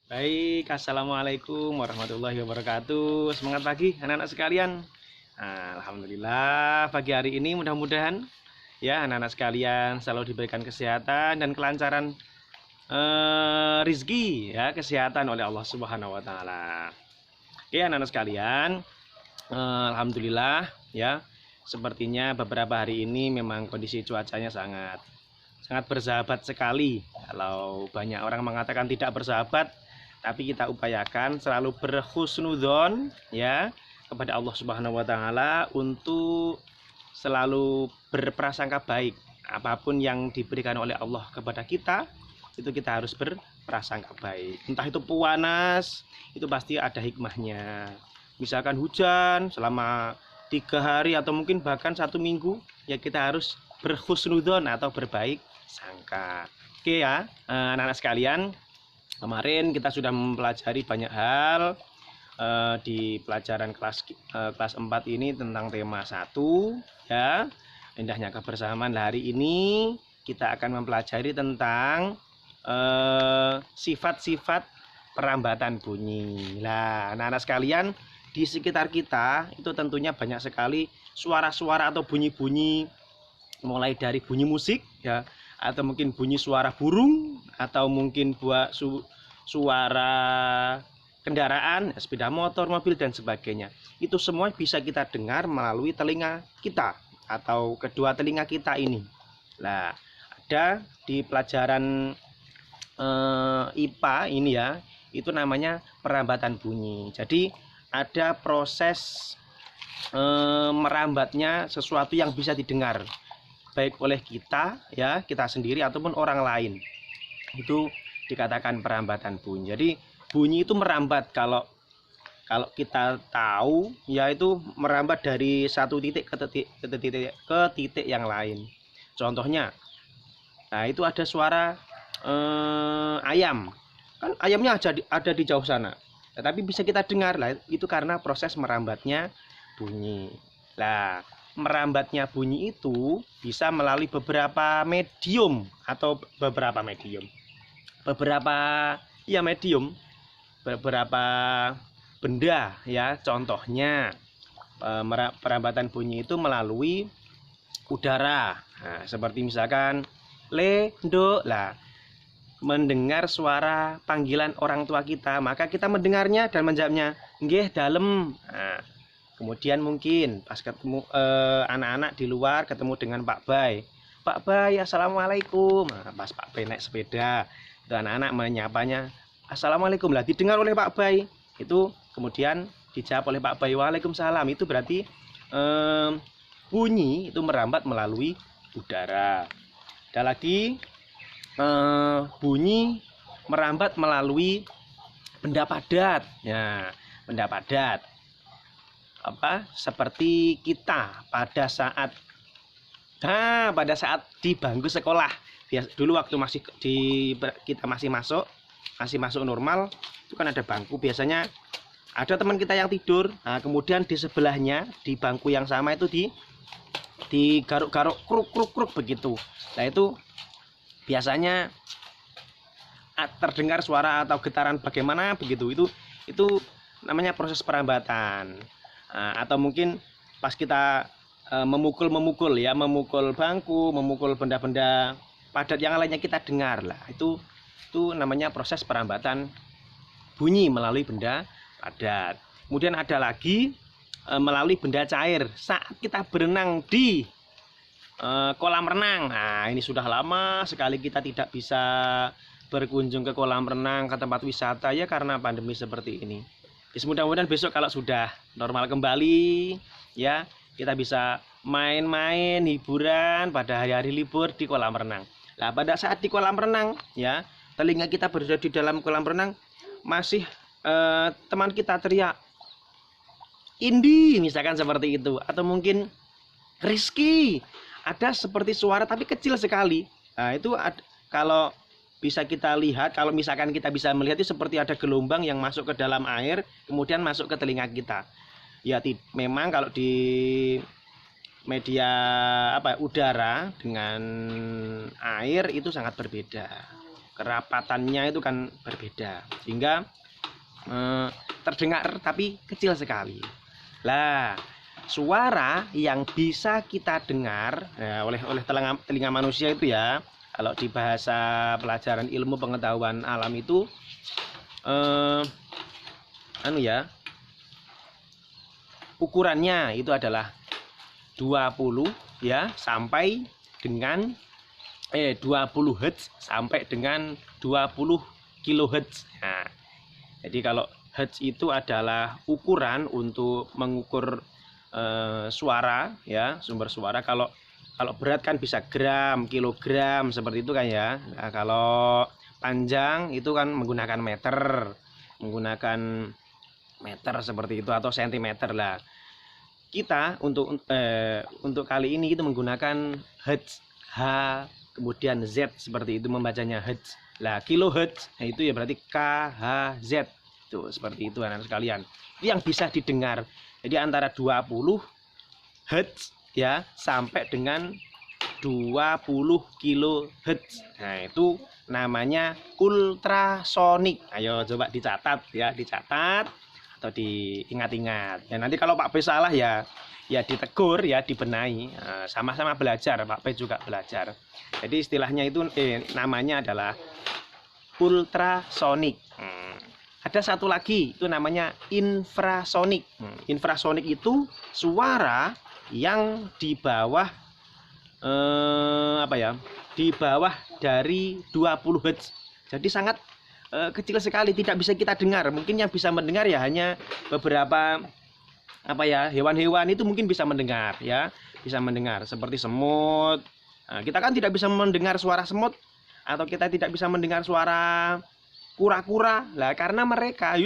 Baik, assalamualaikum warahmatullahi wabarakatuh. Semangat pagi, anak-anak sekalian. Alhamdulillah, pagi hari ini mudah-mudahan ya anak-anak sekalian selalu diberikan kesehatan dan kelancaran rizki ya, kesehatan oleh Allah Subhanahu Wa Taala. Oke, anak-anak sekalian, alhamdulillah ya. Sepertinya beberapa hari ini memang kondisi cuacanya sangat sangat bersahabat sekali. Kalau banyak orang mengatakan tidak bersahabat, tapi kita upayakan selalu berhusnudzon ya kepada Allah Subhanahu wa taala untuk selalu berprasangka baik. Apapun yang diberikan oleh Allah kepada kita, itu kita harus berprasangka baik. Entah itu panas, itu pasti ada hikmahnya. Misalkan hujan selama 3 hari atau mungkin bahkan 1 minggu, ya kita harus berhusnudzon atau berbaik sangka. Oke ya, anak-anak sekalian, kemarin kita sudah mempelajari banyak hal di pelajaran kelas 4 ini tentang tema 1 ya, indahnya kebersamaan. Hari ini kita akan mempelajari tentang sifat-sifat perambatan bunyi. Nah, anak-anak sekalian, di sekitar kita itu tentunya banyak sekali suara-suara atau bunyi-bunyi, mulai dari bunyi musik ya, atau mungkin bunyi suara burung, atau mungkin buat suara kendaraan, sepeda motor, mobil dan sebagainya. Itu semua bisa kita dengar melalui telinga kita atau kedua telinga kita ini. Nah, ada di pelajaran IPA ini ya, itu namanya perambatan bunyi. Jadi ada proses merambatnya sesuatu yang bisa didengar baik oleh kita ya, kita sendiri ataupun orang lain. Itu dikatakan perambatan bunyi. Jadi bunyi itu merambat, kalau kita tahu yaitu merambat dari satu titik ke titik yang lain. Contohnya, nah itu ada suara ayam. Kan ayamnya ada di jauh sana, tetapi bisa kita dengar lah, itu karena proses merambatnya bunyi. Nah, merambatnya bunyi itu bisa melalui beberapa medium atau beberapa benda ya. Contohnya perambatan bunyi itu melalui udara. Nah, seperti misalkan le, do, lah, mendengar suara panggilan orang tua kita, maka kita mendengarnya dan menjawabnya nggih dalem. Nah, kemudian mungkin pas ketemu anak-anak di luar, ketemu dengan Pak Bay, assalamualaikum. Nah, pas Pak Bay naik sepeda, itu anak-anak menyapanya assalamualaikum, lah didengar oleh Pak Bay, itu kemudian dijawab oleh Pak Bay waalaikumsalam. Itu berarti bunyi itu merambat melalui udara. Ada lagi bunyi merambat melalui benda padat ya, benda padat seperti kita pada saat di bangku sekolah. Dulu waktu kita masih masuk normal, itu kan ada bangku, biasanya ada teman kita yang tidur, nah, kemudian di sebelahnya di bangku yang sama itu digaruk-garuk kruk begitu. Nah, itu biasanya terdengar suara atau getaran bagaimana begitu. Itu namanya proses perambatan. Atau mungkin pas kita memukul bangku, memukul benda-benda padat yang lainnya, kita dengar lah, itu namanya proses perambatan bunyi melalui benda padat. Kemudian ada lagi melalui benda cair saat kita berenang di kolam renang. Nah, ini sudah lama sekali kita tidak bisa berkunjung ke kolam renang, ke tempat wisata ya, karena pandemi seperti ini. Mudah-mudahan besok kalau sudah normal kembali ya, kita bisa main-main hiburan pada hari-hari libur di kolam renang. Nah, pada saat di kolam renang ya, telinga kita berada di dalam kolam renang, masih teman kita teriak Indi misalkan seperti itu, atau mungkin Rizky, ada seperti suara tapi kecil sekali. Nah, itu kalau bisa kita lihat, kalau misalkan kita bisa melihat, itu seperti ada gelombang yang masuk ke dalam air kemudian masuk ke telinga kita ya. Memang kalau di media udara dengan air itu sangat berbeda. kerapatannya itu kan berbeda, sehingga terdengar tapi kecil sekali. Lah, suara yang bisa kita dengar oleh telinga manusia itu ya, kalau di bahasa pelajaran ilmu pengetahuan alam itu ukurannya itu adalah 20 ya sampai dengan 20 Hz sampai dengan 20 kHz. Nah, jadi kalau Hz itu adalah ukuran untuk mengukur suara ya, sumber suara. Kalau berat kan bisa gram, kilogram seperti itu kan ya. Nah, kalau panjang itu kan menggunakan meter seperti itu atau sentimeter lah. Kita untuk kali ini kita menggunakan Hz, H kemudian Z seperti itu membacanya Hz. Lah kilohertz nah itu ya berarti KHZ. Tuh seperti itu anak sekalian. Itu yang bisa didengar. Jadi antara 20 Hz ya sampai dengan 20 kHz. Nah, itu namanya ultrasonik. Ayo coba dicatat ya, dicatat atau diingat-ingat. Ya nanti kalau Pak B salah ya ditegur ya, dibenahi. Sama-sama belajar, Pak B juga belajar. Jadi istilahnya itu namanya adalah ultrasonik. Ada satu lagi itu namanya infrasonik. Infrasonik itu suara yang di bawah di bawah dari 20 Hz. Jadi sangat kecil sekali, tidak bisa kita dengar. Mungkin yang bisa mendengar ya hanya beberapa hewan-hewan itu mungkin bisa mendengar ya, bisa mendengar seperti semut. Nah, kita kan tidak bisa mendengar suara semut atau kita tidak bisa mendengar suara kura-kura lah, karena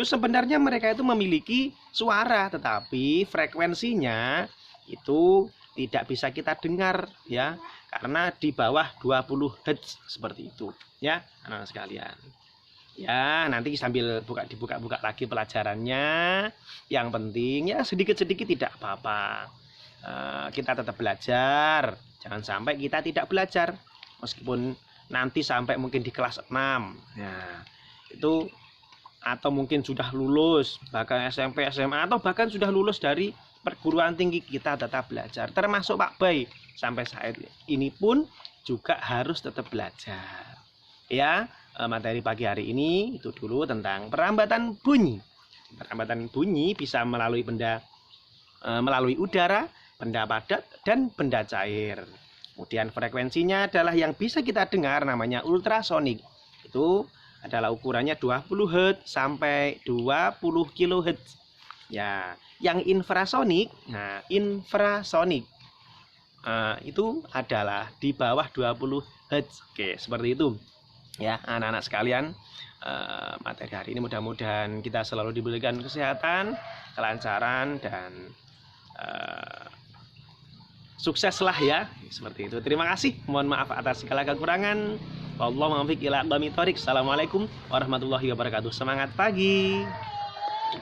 sebenarnya mereka itu memiliki suara tetapi frekuensinya itu tidak bisa kita dengar ya, karena di bawah 20 Hz seperti itu ya anak sekalian. Ya nanti sambil dibuka lagi pelajarannya. Yang penting ya sedikit-sedikit tidak apa-apa. Kita tetap belajar. Jangan sampai kita tidak belajar. Meskipun nanti sampai mungkin di kelas 6 ya, itu atau mungkin sudah lulus bahkan SMP, SMA atau bahkan sudah lulus dari perguruan tinggi, kita tetap belajar. Termasuk Pak Bay sampai saat ini pun juga harus tetap belajar. Ya, materi pagi hari ini itu dulu tentang perambatan bunyi. Perambatan bunyi bisa melalui melalui udara, benda padat dan benda cair. Kemudian frekuensinya adalah yang bisa kita dengar namanya ultrasonik. Itu adalah ukurannya 20 Hz sampai 20 kHz. Ya, yang infrasonik, infrasonik itu adalah di bawah 20 Hz. Oke, seperti itu. Ya, anak-anak sekalian, materi hari ini mudah-mudahan kita selalu diberikan kesehatan, kelancaran dan sukseslah ya, seperti itu. Terima kasih. Mohon maaf atas segala kekurangan. Wallahu muwaffiq ila aqwamit thoriq. Assalamualaikum warahmatullahi wabarakatuh. Semangat pagi.